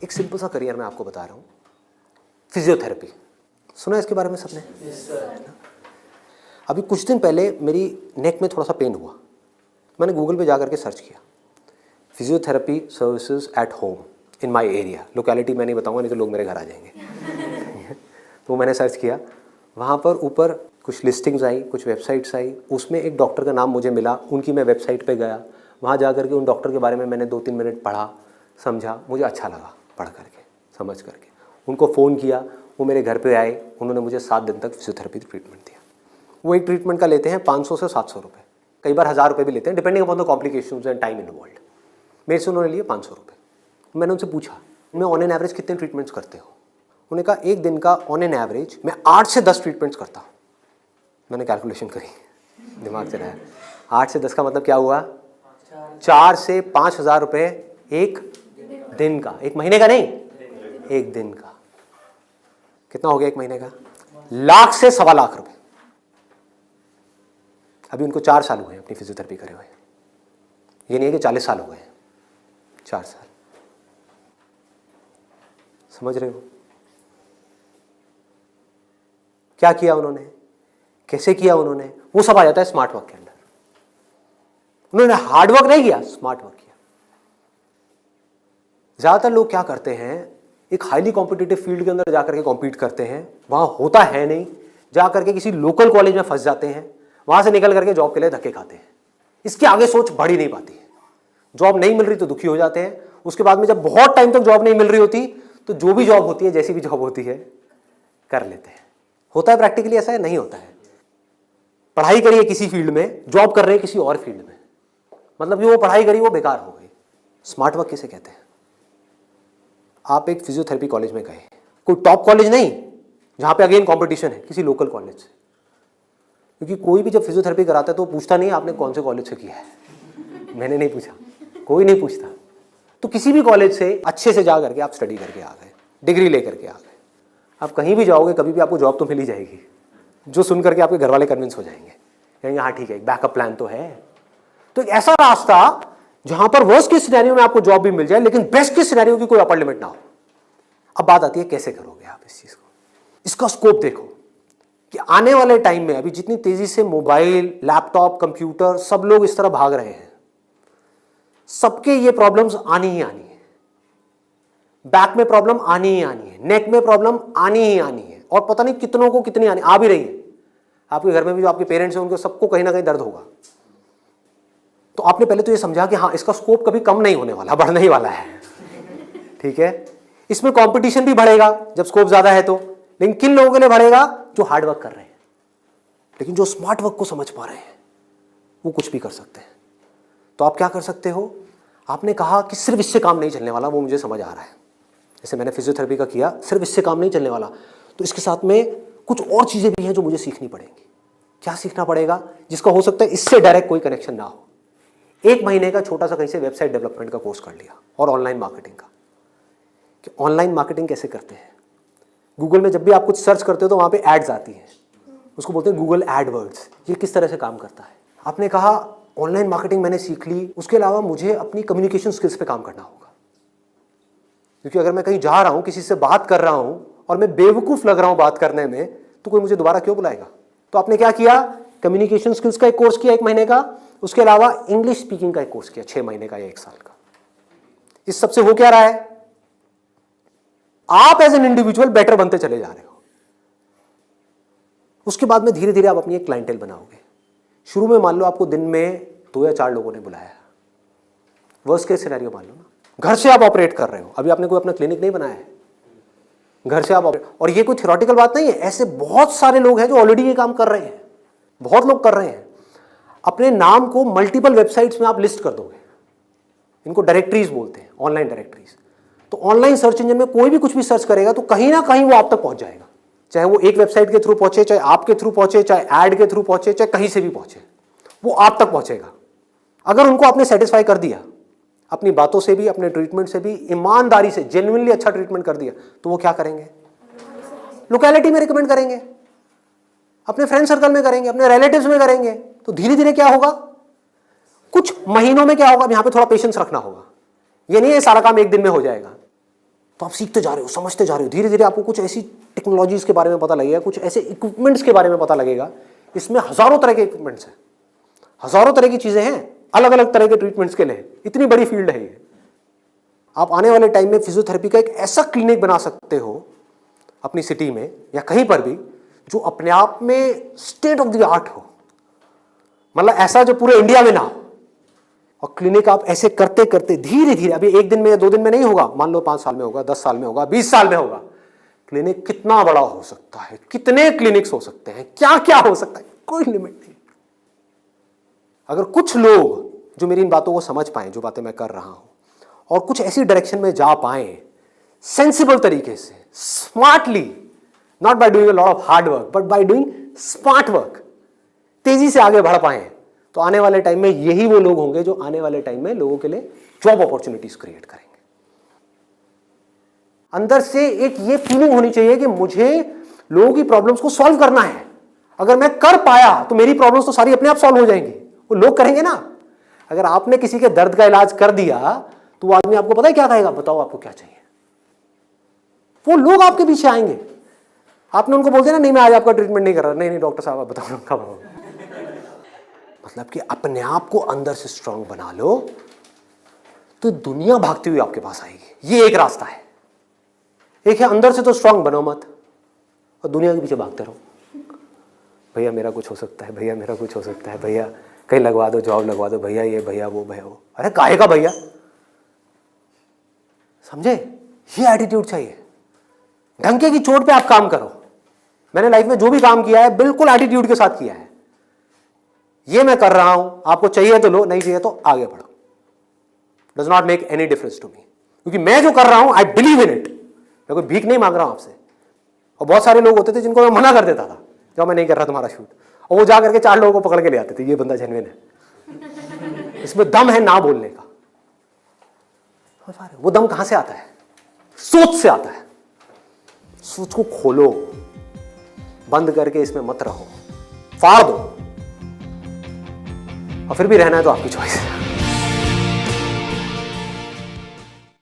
एक सिंपल सा करियर मैं आपको बता रहा हूँ, फिजियोथेरेपी। सुना है इसके बारे में सबने? अभी कुछ दिन पहले मेरी नेक में थोड़ा सा पेन हुआ, मैंने गूगल पे जा करके सर्च किया physiotherapy services at home in my area. Locality मैं नहीं बताऊंगा, नहीं तो लोग मेरे घर आ जाएंगे। तो मैंने सर्च किया, वहाँ पर ऊपर कुछ लिस्टिंग्स आई, कुछ वेबसाइट्स आई, उसमें एक डॉक्टर का नाम मुझे मिला, उनकी मैं वेबसाइट पे गया, वहाँ जा करके उन डॉक्टर के बारे में मैंने 2-3 मिनट पढ़ा, समझा, मुझे अच्छा लगा पढ़ करके, समझ करके। उनको फ़ोन किया, वो मेरे घर पे आए, उन्होंने मुझे 7 दिन तक फिजियोथेरेपी ट्रीटमेंट दिया। वो एक ट्रीटमेंट का लेते हैं 500 से 700 रुपये, कई बार 1000 रुपये भी लेते हैं, depending upon the complications and time involved. मेरे से उन्होंने लिए 500 रुपये। मैंने उनसे पूछा, मैं ऑन एन एवरेज कितने ट्रीटमेंट्स करते हो? उन्होंने कहा एक दिन का ऑन एन एवरेज मैं 8 से 10 ट्रीटमेंट्स करता हूँ। मैंने कैलकुलेशन करी, दिमाग चलाया, 8 से 10 का मतलब क्या हुआ? 4 से 5,000 रुपये एक दिन का, एक महीने का नहीं, एक दिन का। कितना हो गया एक महीने का? लाख से 1.25 लाख रुपए। अभी उनको 4 साल हुए अपनी फिजियोथेरेपी करे हुए, ये नहीं है कि 40 साल हो गए, 4 साल। समझ रहे हो क्या किया उन्होंने, कैसे किया उन्होंने? वो सब आ जाता है स्मार्ट वर्क के अंदर। उन्होंने हार्ड वर्क नहीं किया, स्मार्ट वर्क किया। ज्यादातर लोग क्या करते हैं, एक हाईली कॉम्पिटिटिव फील्ड के अंदर जाकर के कॉम्पीट करते हैं, वहां होता है नहीं, जाकर के किसी लोकल कॉलेज में फंस जाते हैं, वहां से निकल करके जॉब के लिए धक्के खाते हैं। इसके आगे सोच बढ़ ही नहीं पाती है। जॉब नहीं मिल रही तो दुखी हो जाते हैं, उसके बाद में जब बहुत टाइम तक जॉब नहीं मिल रही होती तो जो भी जॉब होती है, जैसी भी जॉब होती है, कर लेते हैं। होता है प्रैक्टिकली ऐसा है? नहीं होता है। पढ़ाई करिए किसी फील्ड में, जॉब कर रहे हैं किसी और फील्ड में, मतलब कि वो पढ़ाई करी वो बेकार हो गई। स्मार्ट वर्क किसे कहते हैं? आप एक फिजियोथेरेपी कॉलेज में गए, कोई टॉप कॉलेज नहीं जहां पे अगेन कंपटीशन है, किसी लोकल कॉलेज से। क्योंकि कोई भी जब फिजियोथेरेपी कराता है तो पूछता नहीं आपने कौन से कॉलेज से किया है। मैंने नहीं पूछा, कोई नहीं पूछता। तो किसी भी कॉलेज से अच्छे से जा करके आप स्टडी करके आ गए, डिग्री लेकर के आ गए। आप कहीं भी जाओगे कभी भी आपको जॉब तो मिल ही जाएगी, जो सुन करके आपके घर वाले कन्विंस हो जाएंगे, कहेंगे हाँ ठीक है, एक बैकअप प्लान तो है। तो एक ऐसा रास्ता जहां पर वर्स्ट के सिनेरियो में आपको जॉब भी मिल जाए, लेकिन बेस्ट के सिनेरियो की कोई अपर लिमिट ना हो। अब बात आती है कैसे करोगे आप इस चीज को। इसका स्कोप देखो कि आने वाले टाइम में अभी जितनी तेजी से मोबाइल, लैपटॉप, कंप्यूटर, सब लोग इस तरह भाग रहे हैं, सबके ये प्रॉब्लम्स आनी ही आनी है। बैक में प्रॉब्लम आनी ही आनी है, नेक में प्रॉब्लम आनी ही आनी है, और पता नहीं कितनों को कितनी आनी आ भी रही है। आपके घर में भी जो आपके पेरेंट्स हैं उनको सबको कहीं ना कहीं दर्द होगा। तो आपने पहले तो ये समझा कि हाँ इसका स्कोप कभी कम नहीं होने वाला, बढ़ने ही वाला है। ठीक है, इसमें कंपटीशन भी बढ़ेगा जब स्कोप ज्यादा है तो, लेकिन किन लोगों के लिए बढ़ेगा? जो हार्ड वर्क कर रहे हैं। लेकिन जो स्मार्ट वर्क को समझ पा रहे हैं वो कुछ भी कर सकते हैं। तो आप क्या कर सकते हो? आपने कहा कि सिर्फ इससे काम नहीं चलने वाला, वो मुझे समझ आ रहा है। जैसे मैंने फिजियोथेरेपी का किया, सिर्फ इससे काम नहीं चलने वाला, तो इसके साथ में कुछ और चीजें भी हैं जो मुझे सीखनी पड़ेंगी। क्या सीखना पड़ेगा? जिसका हो सकता है इससे डायरेक्ट कोई कनेक्शन ना हो। 1 महीने का छोटा सा कहीं से वेबसाइट डेवलपमेंट का कोर्स कर लिया, और ऑनलाइन मार्केटिंग का, कि ऑनलाइन मार्केटिंग कैसे करते हैं। गूगल में जब भी आप कुछ सर्च करते हो तो वहां पे एड्स आती हैं, उसको बोलते हैं गूगल एडवर्ड्स। ये किस तरह से काम करता है? आपने कहा ऑनलाइन मार्केटिंग मैंने सीख ली, उसके अलावा मुझे अपनी कम्युनिकेशन स्किल्स पे काम करना होगा। क्योंकि अगर मैं कहीं जा रहा हूं, किसी से बात कर रहा हूं और मैं बेवकूफ लग रहा हूं बात करने में, तो कोई मुझे दोबारा क्यों बुलाएगा? तो आपने क्या किया? कम्युनिकेशन स्किल्स का एक कोर्स किया 1 महीने का, उसके अलावा इंग्लिश स्पीकिंग का एक कोर्स किया 6 महीने का या 1 साल का। इस सबसे हो क्या रहा है? आप एज एन इंडिविजुअल बेटर बनते चले जा रहे हो। उसके बाद में धीरे धीरे आप अपनी एक क्लाइंटेल बनाओगे। शुरू में मान लो आपको दिन में 2 या 4 लोगों ने बुलाया, वर्स्ट केस सिनेरियो मान लो ना, घर से आप ऑपरेट कर रहे हो, अभी आपने कोई अपना क्लिनिक नहीं बनाया है, घर से आप ऑपरेट, और ये कोई थ्योरेटिकल बात नहीं है, ऐसे बहुत सारे लोग हैं जो ऑलरेडी ये काम कर रहे हैं, बहुत लोग कर रहे हैं। अपने नाम को मल्टीपल वेबसाइट्स में आप लिस्ट कर दोगे, इनको डायरेक्टरीज बोलते हैं, ऑनलाइन डायरेक्टरीज। तो ऑनलाइन सर्च इंजन में कोई भी कुछ भी सर्च करेगा तो कहीं ना कहीं वो आप तक पहुंच जाएगा, चाहे वो एक वेबसाइट के थ्रू पहुंचे, चाहे आपके थ्रू पहुंचे, चाहे ऐड के थ्रू पहुंचे, चाहे कहीं से भी पहुंचे, वो आप तक पहुंचेगा। अगर उनको आपने सेटिस्फाई कर दिया, अपनी बातों से भी, अपने ट्रीटमेंट से भी, ईमानदारी से, जेन्युइनली अच्छा ट्रीटमेंट कर दिया, तो वो क्या करेंगे? लोकेलिटी में रिकमेंड करेंगे, अपने फ्रेंड सर्कल में करेंगे, अपने रिलेटिव्स में करेंगे। तो धीरे धीरे क्या होगा? कुछ महीनों में क्या होगा? यहां पे थोड़ा पेशेंस रखना होगा। ये नहीं है सारा काम एक दिन में हो जाएगा, तो आप सीखते जा रहे हो, समझते जा रहे हो, धीरे धीरे आपको कुछ ऐसी टेक्नोलॉजीज के बारे में पता लगेगा, कुछ ऐसे इक्विपमेंट्स के बारे में पता लगेगा। इसमें हजारों तरह के इक्विपमेंट्स हैं, हजारों तरह की चीजें हैं, अलग अलग तरह के ट्रीटमेंट्स के लिए। इतनी बड़ी फील्ड है ये। आप आने वाले टाइम में फिजियोथेरेपी का एक ऐसा क्लिनिक बना सकते हो अपनी सिटी में या कहीं पर भी, जो अपने आप में स्टेट ऑफ द आर्ट हो, मतलब ऐसा जो पूरे इंडिया में ना हो। और क्लिनिक आप ऐसे करते करते धीरे धीरे, अभी 1 दिन में या 2 दिन में नहीं होगा, मान लो 5 साल में होगा, 10 साल में होगा, 20 साल में होगा। क्लिनिक कितना बड़ा हो सकता है, कितने क्लिनिक्स हो सकते हैं, क्या क्या हो सकता है, कोई लिमिट नहीं। अगर कुछ लोग जो मेरी इन बातों को समझ पाए, जो बातें मैं कर रहा हूं, और कुछ ऐसी डायरेक्शन में जा पाए सेंसिबल तरीके से, smartly, not by doing a lot of hard work but by doing smart work, तेजी से आगे बढ़ पाए, तो आने वाले टाइम में यही वो लोग होंगे जो आने वाले टाइम में लोगों के लिए जॉब अपॉर्चुनिटीज क्रिएट करेंगे। अंदर से एक ये फीलिंग होनी चाहिए कि मुझे लोगों की प्रॉब्लम्स को सॉल्व करना है। अगर मैं कर पाया तो मेरी प्रॉब्लम्स तो सारी अपने आप सॉल्व हो जाएंगी, वो लोग करेंगे ना। अगर आपने किसी के दर्द का इलाज कर दिया तो वो आदमी आपको पता है क्या कहेगा, बताओ आपको क्या चाहिए। वो लोग आपके पीछे आएंगे। आपने उनको बोल दिया ना, नहीं मैं आज आपका ट्रीटमेंट नहीं कर रहा, नहीं नहीं डॉक्टर साहब आप बताओ कब। मतलब कि अपने आप को अंदर से स्ट्रांग बना लो तो दुनिया भागती हुई आपके पास आएगी। ये एक रास्ता है। एक है अंदर से तो स्ट्रांग बनो मत और दुनिया के पीछे भागते रहो। भैया मेरा कुछ हो सकता है, भैया मेरा कुछ हो सकता है, भैया कहीं लगवा दो, जॉब लगवा दो, भैया ये भैया वो भैया वो। अरे काहे का भैया, समझे? ये एटीट्यूड चाहिए। ढंके की चोट पे आप काम करो। मैंने लाइफ में जो भी काम किया है बिल्कुल एटीट्यूड के साथ किया है। ये मैं कर रहा हूं, आपको चाहिए तो लो, नहीं चाहिए तो आगे बढ़ो। Does not make any difference to me, क्योंकि मैं जो कर रहा हूं आई बिलीव इन इट। मैं कोई भीख नहीं मांग रहा हूं आपसे। और बहुत सारे लोग होते थे जिनको मैं मना कर देता था, जब मैं नहीं कर रहा तुम्हारा शूट, और वो जा करके 4 लोगों को पकड़ के ले आते थे, ये बंदा जेन्युइन है, इसमें दम है ना बोलने का। वो दम कहां से आता है? सोच से आता है। सोच को खोलो, बंद करके इसमें मत रहो, फाड़ दो। और फिर भी रहना है तो आपकी चॉइस है।